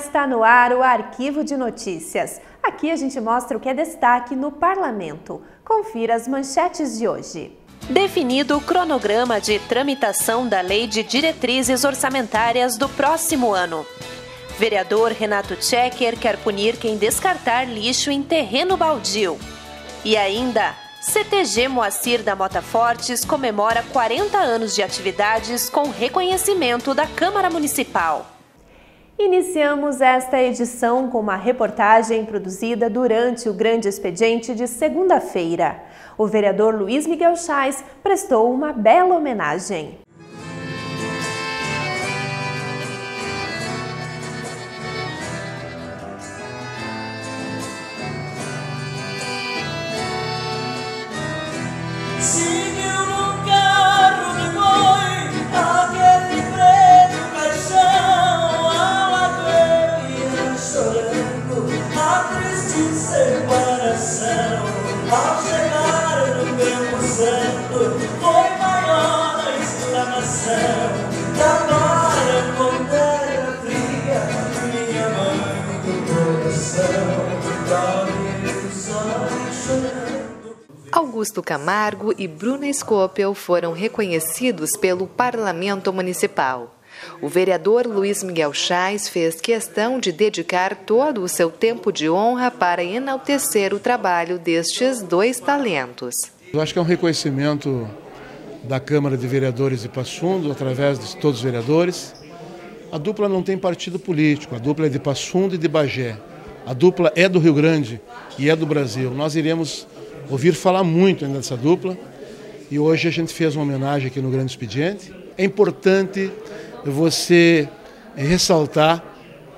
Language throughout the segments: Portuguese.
está no ar o Arquivo de Notícias. Aqui a gente mostra o que é destaque no Parlamento. Confira as manchetes de hoje. Definido o cronograma de tramitação da Lei de Diretrizes Orçamentárias do próximo ano. Vereador Renato Tchequer quer punir quem descartar lixo em terreno baldio. E ainda, CTG Moacir da Mota Fortes comemora 40 anos de atividades com reconhecimento da Câmara Municipal. Iniciamos esta edição com uma reportagem produzida durante o Grande Expediente de segunda-feira. O vereador Luiz Miguel Chais prestou uma bela homenagem. Seguiu num carro de boi, aquele preto caixão, a lagoeira chorando, a triste separação. Ao chegar no Campo Santo, foi maior a exclamação da Mara com terra fria, minha mãe do coração, dorme o sol chorando. Augusto Camargo e Bruna Scopel foram reconhecidos pelo Parlamento Municipal. O vereador Luiz Miguel Chais fez questão de dedicar todo o seu tempo de honra para enaltecer o trabalho destes dois talentos. Eu acho que é um reconhecimento da Câmara de Vereadores de Passo Fundo, através de todos os vereadores. A dupla não tem partido político, a dupla é de Passo Fundo e de Bagé. A dupla é do Rio Grande e é do Brasil. Nós iremos ouvir falar muito ainda dessa dupla e hoje a gente fez uma homenagem aqui no Grande Expediente. É importante você ressaltar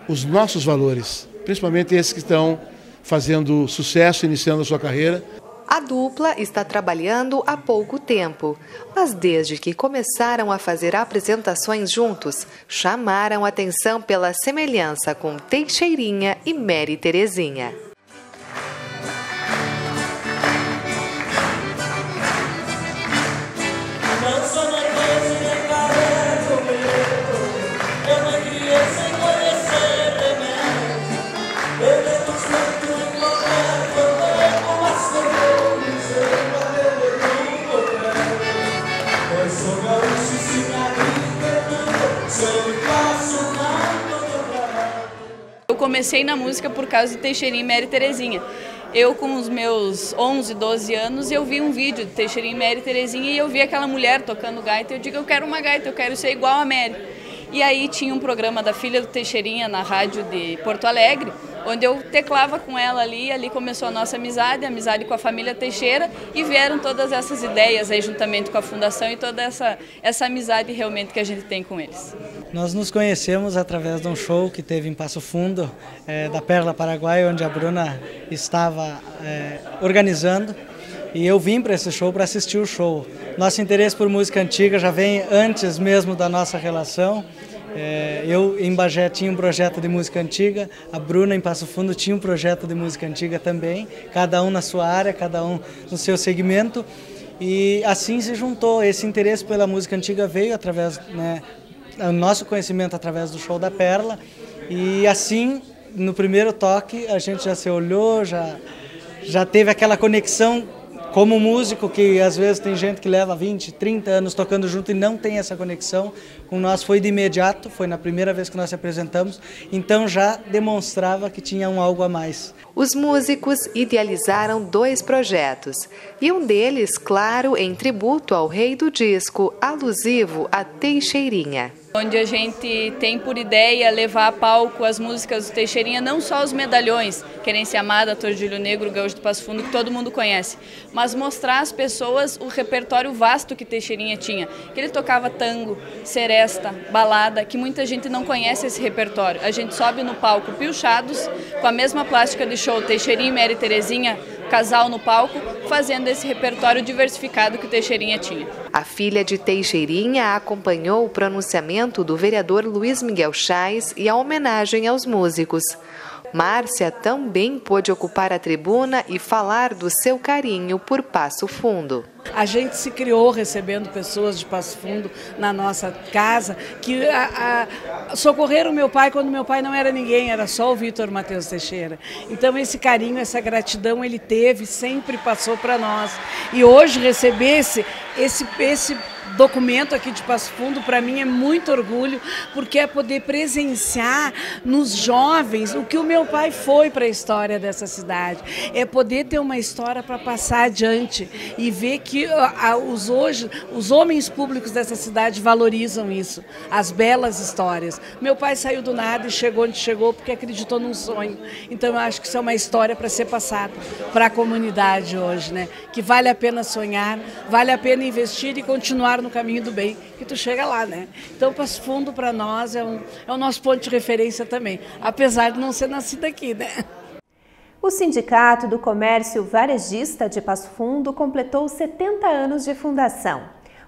os nossos valores, principalmente esses que estão fazendo sucesso, iniciando a sua carreira. A dupla está trabalhando há pouco tempo, mas desde que começaram a fazer apresentações juntos, chamaram atenção pela semelhança com Teixeirinha e Mary Terezinha. Eu comecei na música por causa de Teixeirinha e Mary Terezinha. Eu, com os meus 11, 12 anos, eu vi um vídeo de Teixeirinha e Mary Terezinha e eu vi aquela mulher tocando gaita. Eu digo, eu quero uma gaita, eu quero ser igual a Mary. E aí tinha um programa da filha do Teixeirinha na rádio de Porto Alegre, onde eu teclava com ela ali começou a nossa amizade, a amizade com a família Teixeira, e vieram todas essas ideias aí juntamente com a fundação e toda essa amizade realmente que a gente tem com eles. Nós nos conhecemos através de um show que teve em Passo Fundo, da Perla Paraguai, onde a Bruna estava organizando, e eu vim para esse show para assistir o show. Nosso interesse por música antiga já vem antes mesmo da nossa relação. Eu em Bagé tinha um projeto de música antiga, a Bruna em Passo Fundo tinha um projeto de música antiga também, cada um na sua área, cada um no seu segmento, e assim se juntou. Esse interesse pela música antiga veio através, o nosso conhecimento através do show da Perla, e assim no primeiro toque a gente já se olhou, já teve aquela conexão. Como músico, que às vezes tem gente que leva 20, 30 anos tocando junto e não tem essa conexão, com nós foi de imediato, foi na primeira vez que nós se apresentamos, então já demonstrava que tinha um algo a mais. Os músicos idealizaram 2 projetos, e um deles, claro, em tributo ao rei do disco, alusivo a Teixeirinha. Onde a gente tem por ideia levar a palco as músicas do Teixeirinha, não só os medalhões, Querência Amada, Tordilho Negro, Gaúcho do Passo Fundo, que todo mundo conhece, mas mostrar às pessoas o repertório vasto que Teixeirinha tinha, que ele tocava tango, seresta, balada, que muita gente não conhece esse repertório. A gente sobe no palco pilchados, com a mesma plástica de show Teixeirinha e Mary Terezinha, casal no palco, fazendo esse repertório diversificado que o Teixeirinha tinha. A filha de Teixeirinha acompanhou o pronunciamento do vereador Luiz Miguel Chais e a homenagem aos músicos. Márcia também pôde ocupar a tribuna e falar do seu carinho por Passo Fundo. A gente se criou recebendo pessoas de Passo Fundo na nossa casa que socorreram meu pai quando meu pai não era ninguém, era só o Vitor Matheus Teixeira. Então esse carinho, essa gratidão ele teve, sempre passou para nós. E hoje receber esse documento aqui de Passo Fundo, para mim é muito orgulho, porque é poder presenciar nos jovens o que o meu pai foi para a história dessa cidade. É poder ter uma história para passar adiante e ver que os homens públicos dessa cidade valorizam isso, as belas histórias. Meu pai saiu do nada e chegou onde chegou porque acreditou num sonho. Então eu acho que isso é uma história para ser passada para a comunidade hoje, né? Que vale a pena sonhar, vale a pena investir e continuar no caminho do bem, que tu chega lá, né? Então Passo Fundo para nós é o nosso ponto de referência também, apesar de não ser nascido aqui, né? O Sindicato do Comércio Varejista de Passo Fundo completou 70 anos de fundação.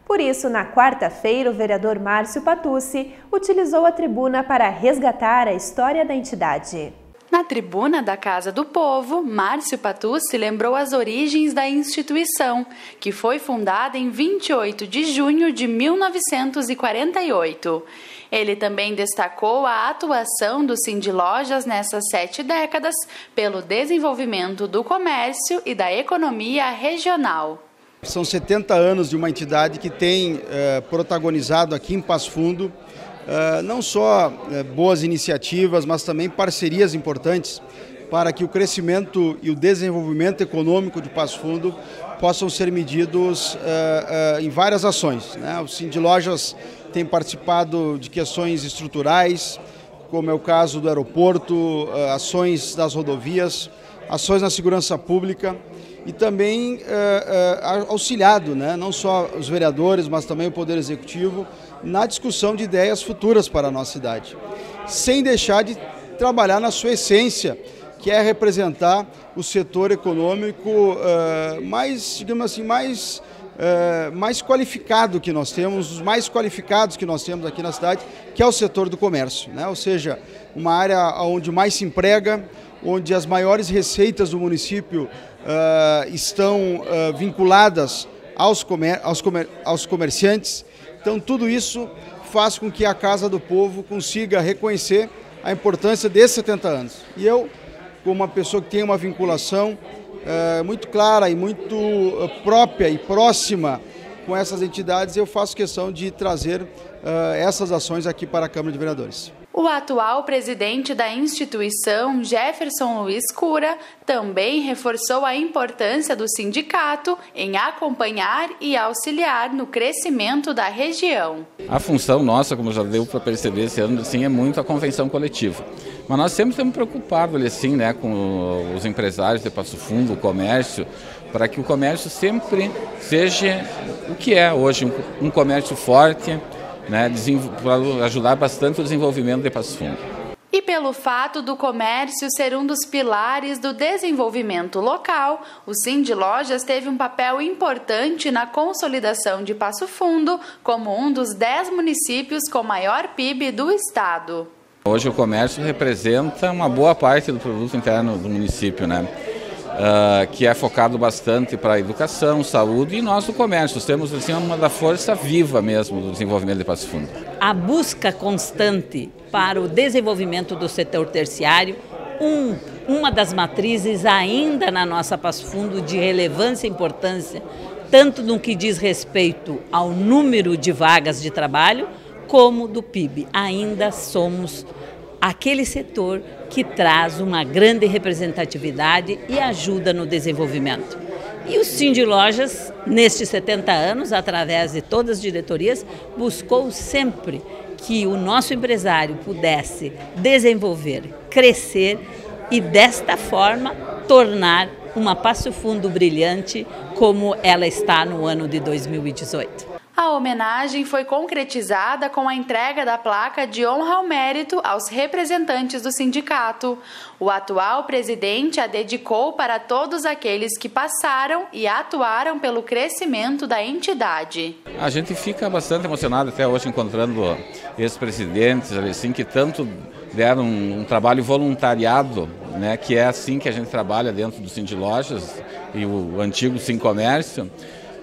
Por isso, na quarta-feira, o vereador Márcio Patucci utilizou a tribuna para resgatar a história da entidade. Na tribuna da Casa do Povo, Márcio Patucci lembrou as origens da instituição, que foi fundada em 28 de junho de 1948. Ele também destacou a atuação do Sindilojas nessas 7 décadas pelo desenvolvimento do comércio e da economia regional. São 70 anos de uma entidade que tem protagonizado aqui em Passo Fundo não só boas iniciativas, mas também parcerias importantes para que o crescimento e o desenvolvimento econômico de Passo Fundo possam ser medidos em várias ações, né? O Sindilojas tem participado de questões estruturais, como é o caso do aeroporto, ações das rodovias, ações na segurança pública e também auxiliado, né, não só os vereadores, mas também o Poder Executivo, na discussão de ideias futuras para a nossa cidade, sem deixar de trabalhar na sua essência, que é representar o setor econômico mais, digamos assim, mais qualificado que nós temos, os mais qualificados que nós temos aqui na cidade, que é o setor do comércio, né? Ou seja, uma área onde mais se emprega, onde as maiores receitas do município estão vinculadas aos comerciantes. Então tudo isso faz com que a Casa do Povo consiga reconhecer a importância desses 70 anos. E eu, como uma pessoa que tem uma vinculação muito clara e muito própria e próxima com essas entidades, eu faço questão de trazer essas ações aqui para a Câmara de Vereadores. O atual presidente da instituição, Jefferson Luiz Cura, também reforçou a importância do sindicato em acompanhar e auxiliar no crescimento da região. A função nossa, como já deu para perceber esse ano, assim, é muito a convenção coletiva. Mas nós sempre estamos preocupados assim, né, com os empresários de Passo Fundo, o comércio, para que o comércio sempre seja o que é hoje, um comércio forte, né, para ajudar bastante o desenvolvimento de Passo Fundo. E pelo fato do comércio ser um dos pilares do desenvolvimento local, o Sindilojas teve um papel importante na consolidação de Passo Fundo como um dos 10 municípios com maior PIB do estado. Hoje o comércio representa uma boa parte do produto interno do município, né? Que é focado bastante para a educação, saúde, e nós do comércio temos assim, uma da força viva mesmo do desenvolvimento de Passo Fundo. A busca constante para o desenvolvimento do setor terciário, uma das matrizes ainda na nossa Passo Fundo de relevância e importância, tanto no que diz respeito ao número de vagas de trabalho, como do PIB. Ainda somos aquele setor que traz uma grande representatividade e ajuda no desenvolvimento. E o Sindilojas, nestes 70 anos, através de todas as diretorias, buscou sempre que o nosso empresário pudesse desenvolver, crescer e, desta forma, tornar uma Passo Fundo brilhante como ela está no ano de 2018. A homenagem foi concretizada com a entrega da placa de honra ao mérito aos representantes do sindicato. O atual presidente a dedicou para todos aqueles que passaram e atuaram pelo crescimento da entidade. A gente fica bastante emocionado até hoje encontrando ex-presidentes assim, que tanto deram um trabalho voluntariado, né, que é assim que a gente trabalha dentro do Sindilojas e o antigo Sincomércio.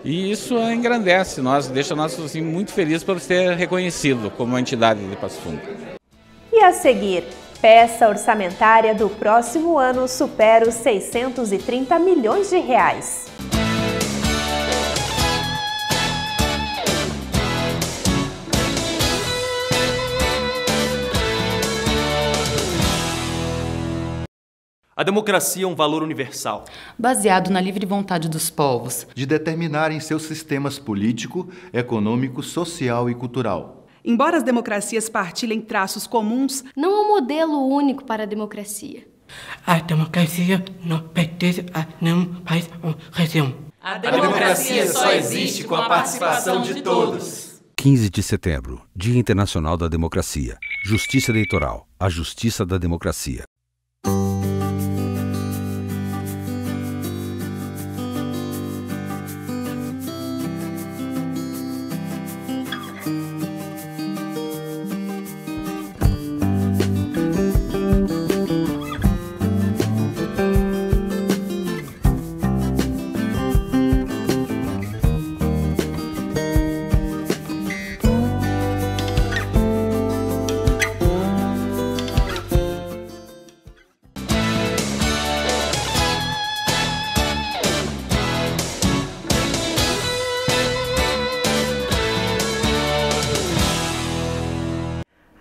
E isso engrandece nós, deixa nós assim, muito felizes por ser reconhecido como uma entidade de Passo Fundo. E a seguir, peça orçamentária do próximo ano supera os 630 milhões de reais. A democracia é um valor universal, baseado na livre vontade dos povos, de determinarem seus sistemas político, econômico, social e cultural. Embora as democracias partilhem traços comuns, não há um modelo único para a democracia. A democracia não pertence a nenhum país ou região. A democracia só existe com a participação de todos. 15 de setembro, Dia Internacional da Democracia. Justiça Eleitoral, a justiça da democracia.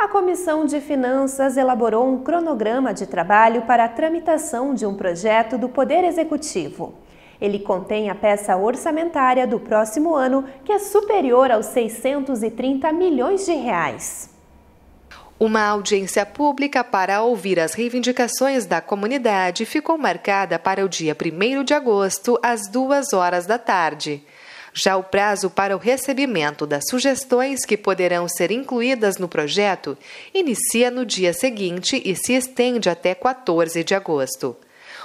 A Comissão de Finanças elaborou um cronograma de trabalho para a tramitação de um projeto do Poder Executivo. Ele contém a peça orçamentária do próximo ano, que é superior aos 630 milhões de reais. Uma audiência pública para ouvir as reivindicações da comunidade ficou marcada para o dia 1º de agosto, às 14h. Já o prazo para o recebimento das sugestões que poderão ser incluídas no projeto inicia no dia seguinte e se estende até 14 de agosto.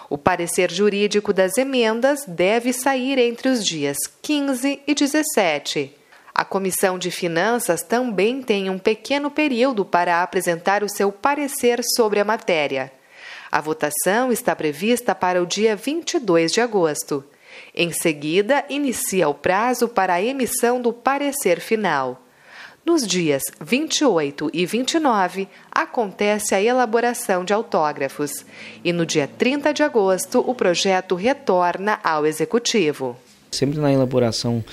O parecer jurídico das emendas deve sair entre os dias 15 e 17. A Comissão de Finanças também tem um pequeno período para apresentar o seu parecer sobre a matéria. A votação está prevista para o dia 22 de agosto. Em seguida, inicia o prazo para a emissão do parecer final. Nos dias 28 e 29, acontece a elaboração de autógrafos. E no dia 30 de agosto, o projeto retorna ao Executivo. Sempre na elaboração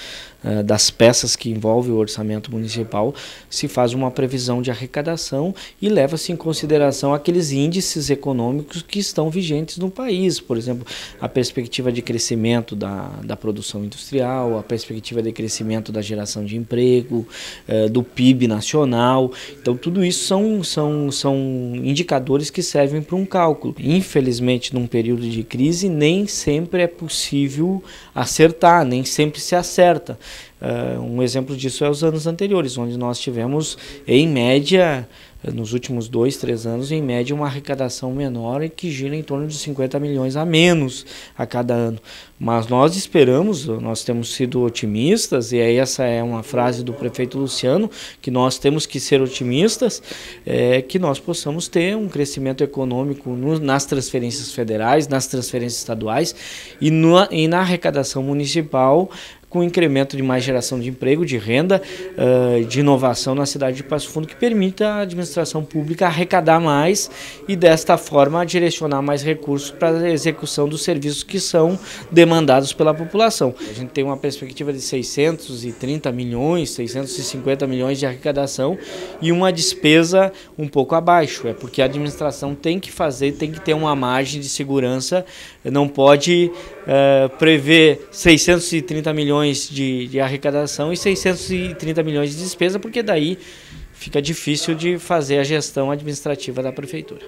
das peças que envolvem o orçamento municipal, se faz uma previsão de arrecadação e leva-se em consideração aqueles índices econômicos que estão vigentes no país. Por exemplo, a perspectiva de crescimento da produção industrial, a perspectiva de crescimento da geração de emprego, do PIB nacional. Então, tudo isso são indicadores que servem para um cálculo. Infelizmente, num período de crise, nem sempre é possível acertar, nem sempre se acerta. Um exemplo disso é os anos anteriores, onde nós tivemos, em média, nos últimos 2, 3 anos, em média, uma arrecadação menor e que gira em torno de 50 milhões a menos a cada ano. Mas nós esperamos, nós temos sido otimistas, e aí essa é uma frase do prefeito Luciano, que nós temos que ser otimistas, que nós possamos ter um crescimento econômico nas transferências federais, nas transferências estaduais e na arrecadação municipal, com incremento de mais geração de emprego, de renda, de inovação na cidade de Passo Fundo, que permita à administração pública arrecadar mais e, desta forma, direcionar mais recursos para a execução dos serviços que são demandados pela população. A gente tem uma perspectiva de 630 milhões, 650 milhões de arrecadação e uma despesa um pouco abaixo. É porque a administração tem que ter uma margem de segurança, não pode prever 630 milhões de arrecadação e 630 milhões de despesa, porque daí fica difícil de fazer a gestão administrativa da prefeitura.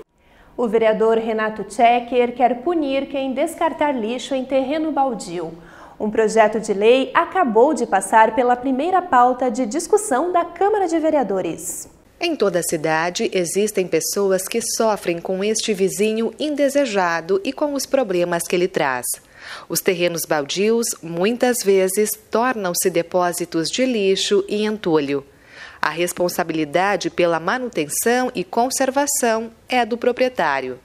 O vereador Renato Tchecker quer punir quem descartar lixo em terreno baldio. Um projeto de lei acabou de passar pela primeira pauta de discussão da Câmara de Vereadores. Em toda a cidade, existem pessoas que sofrem com este vizinho indesejado e com os problemas que ele traz. Os terrenos baldios, muitas vezes, tornam-se depósitos de lixo e entulho. A responsabilidade pela manutenção e conservação é do proprietário.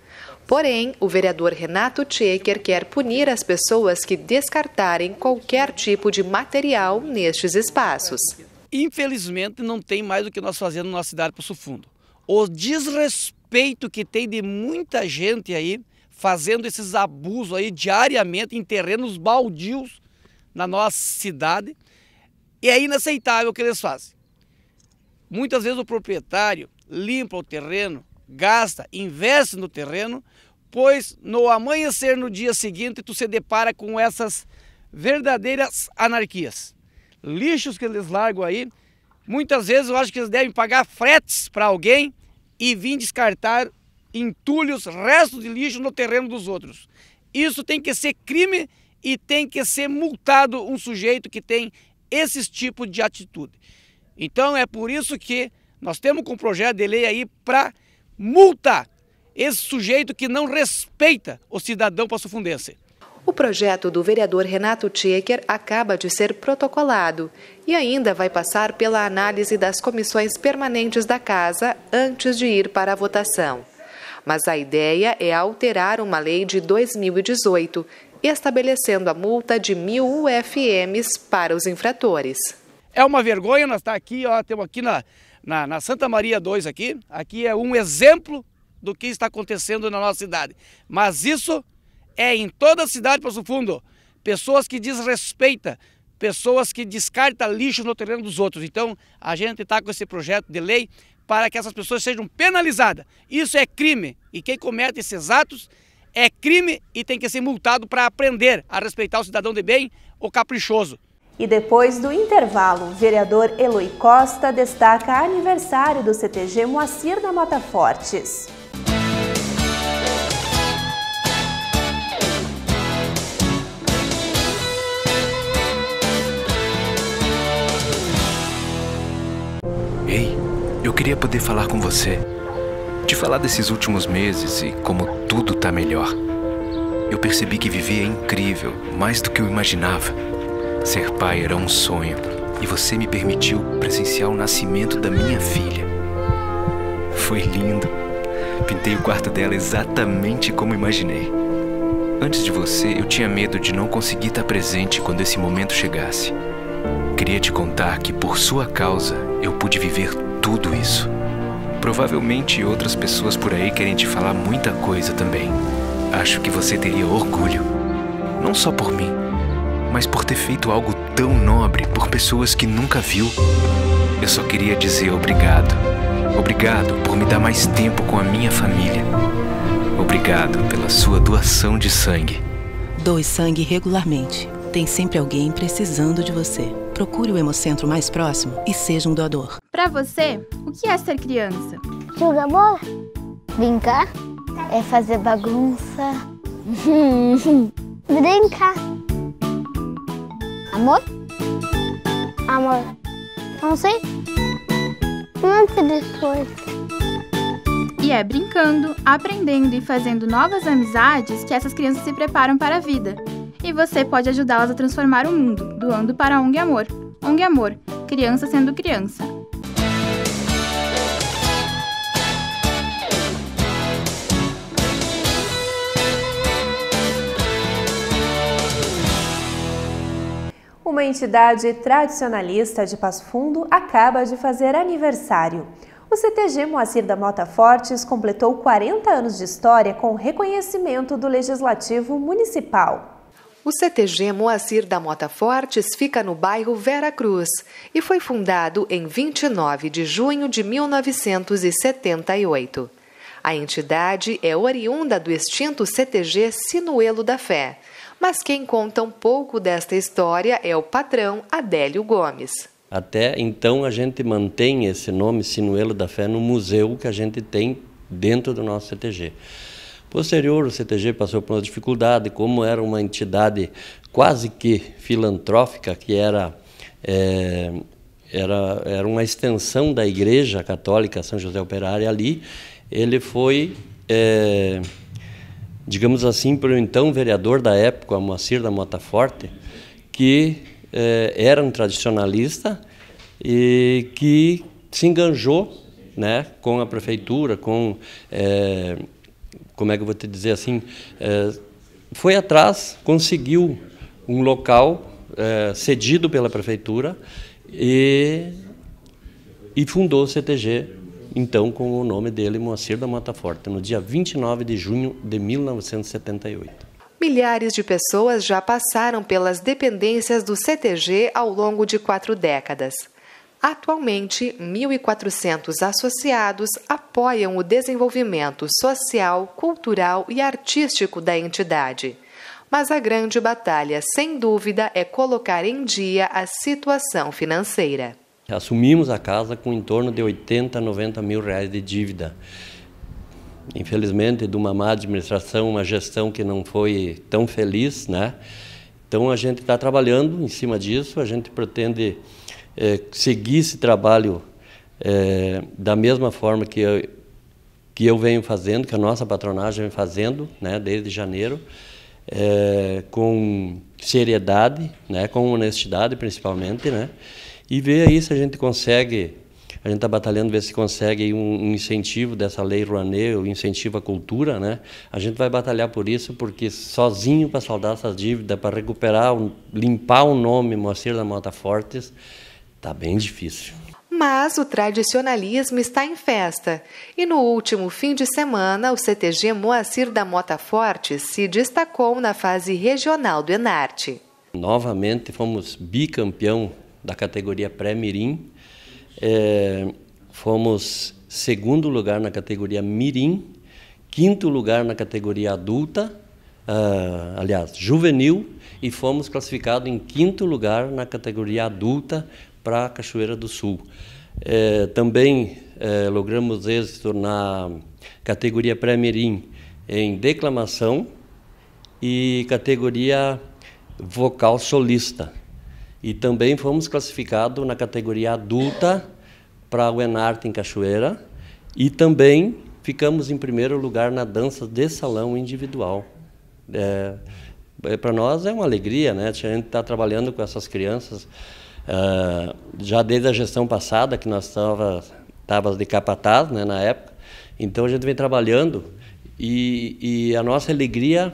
Porém, o vereador Renato Tchecker quer punir as pessoas que descartarem qualquer tipo de material nestes espaços. Infelizmente, não tem mais o que nós fazemos na nossa cidade de Passo Fundo. O desrespeito que tem de muita gente aí, fazendo esses abusos aí diariamente em terrenos baldios na nossa cidade, é inaceitável o que eles fazem. Muitas vezes o proprietário limpa o terreno, gasta, investe no terreno, pois no amanhecer, no dia seguinte, tu se depara com essas verdadeiras anarquias. Lixos que eles largam aí, muitas vezes eu acho que eles devem pagar fretes para alguém e vir descartar entulhos, restos de lixo no terreno dos outros. Isso tem que ser crime e tem que ser multado um sujeito que tem esses tipos de atitude. Então é por isso que nós temos um projeto de lei aí para multar esse sujeito que não respeita o cidadão passofundense. O projeto do vereador Renato Tchecker acaba de ser protocolado e ainda vai passar pela análise das comissões permanentes da Casa antes de ir para a votação. Mas a ideia é alterar uma lei de 2018, estabelecendo a multa de 1.000 UFMs para os infratores. É uma vergonha nós estar aqui, ó, temos aqui na Santa Maria 2 aqui é um exemplo do que está acontecendo na nossa cidade. Mas isso é em toda a cidade de Passo Fundo. Pessoas que desrespeitam, pessoas que descartam lixo no terreno dos outros. Então a gente está com esse projeto de lei para que essas pessoas sejam penalizadas. Isso é crime e quem comete esses atos é crime e tem que ser multado para aprender a respeitar o cidadão de bem, o caprichoso. E depois do intervalo, o vereador Eloy Costa destaca aniversário do CTG Moacir da Mota Fortes. Ei, eu queria poder falar com você. Te falar desses últimos meses e como tudo tá melhor. Eu percebi que viver é incrível, mais do que eu imaginava. Ser pai era um sonho e você me permitiu presenciar o nascimento da minha filha. Foi lindo. Pintei o quarto dela exatamente como imaginei. Antes de você, eu tinha medo de não conseguir estar presente quando esse momento chegasse. Queria te contar que por sua causa eu pude viver tudo isso. Provavelmente outras pessoas por aí querem te falar muita coisa também. Acho que você teria orgulho. Não só por mim, mas por ter feito algo tão nobre por pessoas que nunca viu. Eu só queria dizer obrigado. Obrigado por me dar mais tempo com a minha família. Obrigado pela sua doação de sangue. Doe sangue regularmente. Tem sempre alguém precisando de você. Procure o Hemocentro mais próximo e seja um doador. Pra você, o que é ser criança? Jogar bola, brincar, é fazer bagunça, brincar. Amor? Amor. Não sei. Um monte de coisa. E é brincando, aprendendo e fazendo novas amizades que essas crianças se preparam para a vida. E você pode ajudá-las a transformar o mundo, doando para a ONG Amor. ONG Amor, criança sendo criança. Uma entidade tradicionalista de Passo Fundo acaba de fazer aniversário. O CTG Moacir da Mota Fortes completou 40 anos de história com reconhecimento do Legislativo Municipal. O CTG Moacir da Mota Fortes fica no bairro Vera Cruz e foi fundado em 29 de junho de 1978. A entidade é oriunda do extinto CTG Sinuelo da Fé, mas quem conta um pouco desta história é o patrão Adélio Gomes. Até então a gente mantém esse nome Sinuelo da Fé no museu que a gente tem dentro do nosso CTG. Posterior, o CTG passou por uma dificuldade, como era uma entidade quase que filantrófica, que era uma extensão da Igreja Católica São José Operário ali, ele foi, digamos assim, pelo então vereador da época, Moacir da Mota Forte, que era um tradicionalista e que se enganjou, né, com a prefeitura, com, como é que eu vou te dizer assim, foi atrás, conseguiu um local cedido pela prefeitura e fundou o CTG, então com o nome dele, Moacir da Mota Forte, no dia 29 de junho de 1978. Milhares de pessoas já passaram pelas dependências do CTG ao longo de 4 décadas. Atualmente, 1.400 associados apoiam o desenvolvimento social, cultural e artístico da entidade. Mas a grande batalha, sem dúvida, é colocar em dia a situação financeira. Assumimos a casa com em torno de 80, 90 mil reais de dívida. Infelizmente, de uma má administração, uma gestão que não foi tão feliz, né? Então, a gente está trabalhando em cima disso, a gente pretende seguir esse trabalho da mesma forma que eu venho fazendo, que a nossa patronagem vem fazendo, né, desde janeiro, com seriedade, né, com honestidade principalmente, né, e ver aí se a gente consegue, a gente está batalhando ver se consegue um incentivo dessa lei Rouanet, o incentivo à cultura, né, a gente vai batalhar por isso, porque sozinho para saldar essas dívidas, para recuperar, limpar o nome Moacir da Mota Fortes, está bem difícil. Mas o tradicionalismo está em festa. E no último fim de semana, o CTG Moacir da Mota Forte se destacou na fase regional do Enarte. Novamente fomos bicampeão da categoria pré-mirim. Fomos segundo lugar na categoria mirim, quinto lugar na categoria adulta, juvenil, e fomos classificados em quinto lugar na categoria adulta para a Cachoeira do Sul. Também logramos êxito na categoria pré-mirim em declamação e categoria vocal solista. E também fomos classificados na categoria adulta para o Enarte em Cachoeira e também ficamos em primeiro lugar na dança de salão individual. Para nós é uma alegria, né? A gente está trabalhando com essas crianças já desde a gestão passada, que nós estávamos de capataz, né, na época. Então a gente vem trabalhando e a nossa alegria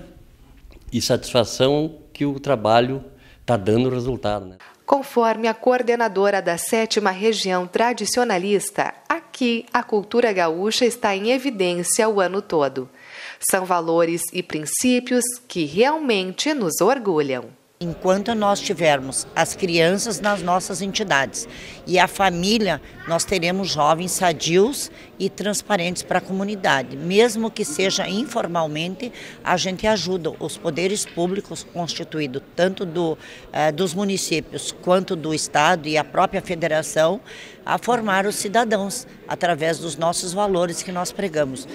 e satisfação que o trabalho está dando resultado, né? Conforme a coordenadora da 7ª Região Tradicionalista, aqui a cultura gaúcha está em evidência o ano todo. São valores e princípios que realmente nos orgulham. Enquanto nós tivermos as crianças nas nossas entidades e a família, nós teremos jovens sadios e transparentes para a comunidade. Mesmo que seja informalmente, a gente ajuda os poderes públicos constituídos, tanto dos municípios quanto do Estado e a própria federação, a formar os cidadãos através dos nossos valores que nós pregamos.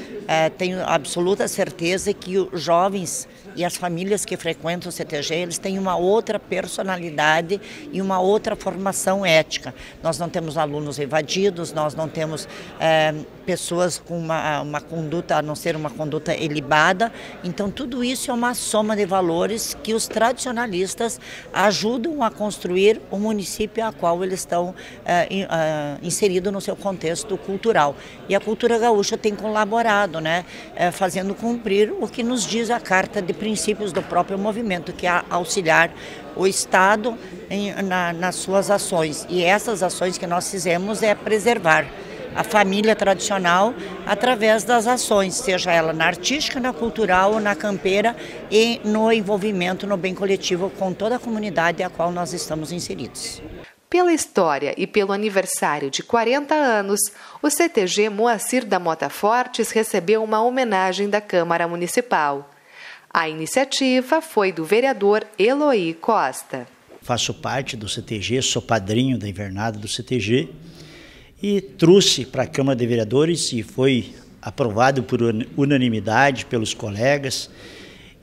Tenho absoluta certeza que os jovens e as famílias que frequentam o CTG, eles têm uma outra personalidade e uma outra formação ética. Nós não temos alunos evadidos, nós não temos pessoas com uma conduta, a não ser uma conduta ilibada. Então, tudo isso é uma soma de valores que os tradicionalistas ajudam a construir o município a qual eles estão inseridos no seu contexto cultural. E a cultura gaúcha tem colaborado, né, fazendo cumprir o que nos diz a Carta de Princípios do próprio movimento, que é auxiliar o Estado nas suas ações. E essas ações que nós fizemos é preservar a família tradicional através das ações, seja ela na artística, na cultural ou na campeira e no envolvimento no bem coletivo com toda a comunidade a qual nós estamos inseridos. Pela história e pelo aniversário de 40 anos, o CTG Moacir da Mota Fortes recebeu uma homenagem da Câmara Municipal. A iniciativa foi do vereador Eloy Costa. Faço parte do CTG, sou padrinho da invernada do CTG e trouxe para a Câmara de Vereadores e foi aprovado por unanimidade pelos colegas.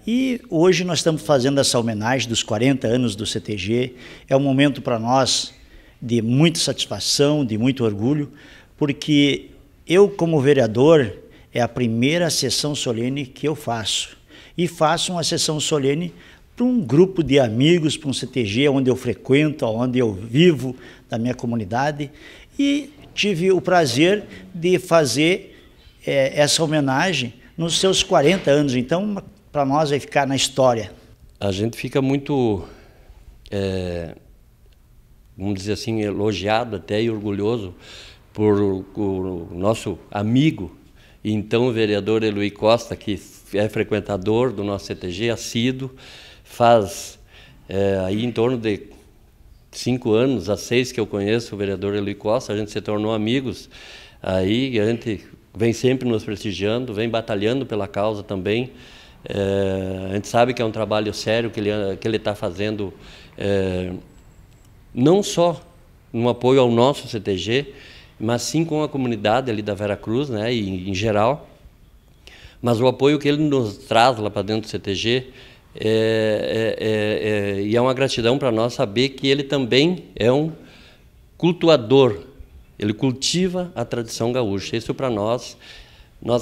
E hoje nós estamos fazendo essa homenagem dos 40 anos do CTG. É um momento para nós de muita satisfação, de muito orgulho, porque eu, como vereador, é a primeira sessão solene que eu faço. E faço uma sessão solene para um grupo de amigos, para um CTG onde eu frequento, onde eu vivo, da minha comunidade. E tive o prazer de fazer essa homenagem nos seus 40 anos. Então, para nós vai ficar na história. A gente fica muito, vamos dizer assim, elogiado até e orgulhoso por o nosso amigo, e então o vereador Eloy Costa, que é frequentador do nosso CTG, assíduo, faz aí em torno de 5 anos a 6 que eu conheço o vereador Eloy Costa, a gente se tornou amigos, aí a gente vem sempre nos prestigiando, vem batalhando pela causa também. A gente sabe que é um trabalho sério que ele está fazendo, não só no apoio ao nosso CTG, mas sim com a comunidade ali da Vera Cruz, né, e em geral. Mas o apoio que ele nos traz lá para dentro do CTG e é uma gratidão para nós saber que ele também é um cultuador, ele cultiva a tradição gaúcha. Isso para nós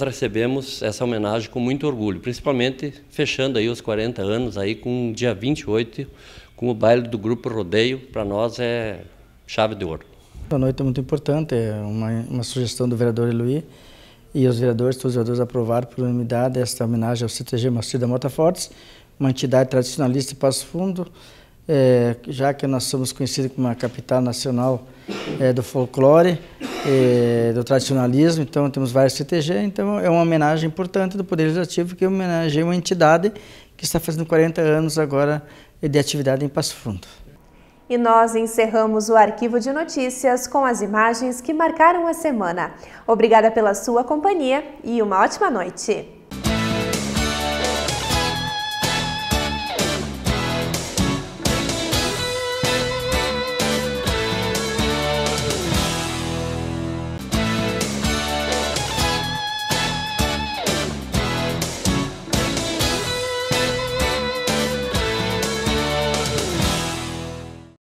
recebemos essa homenagem com muito orgulho, principalmente fechando aí os 40 anos aí com o dia 28, com o baile do Grupo Rodeio, para nós é chave de ouro. A noite é muito importante, é uma sugestão do vereador Eloy, e os vereadores, todos os vereadores aprovaram por unanimidade esta homenagem ao CTG Moacir da Mota Fortes, uma entidade tradicionalista de Passo Fundo, já que nós somos conhecidos como a capital nacional do folclore, do tradicionalismo, então temos vários CTG, então é uma homenagem importante do Poder Legislativo, que homenageia uma entidade que está fazendo 40 anos agora de atividade em Passo Fundo. E nós encerramos o Arquivo de Notícias com as imagens que marcaram a semana. Obrigada pela sua companhia e uma ótima noite.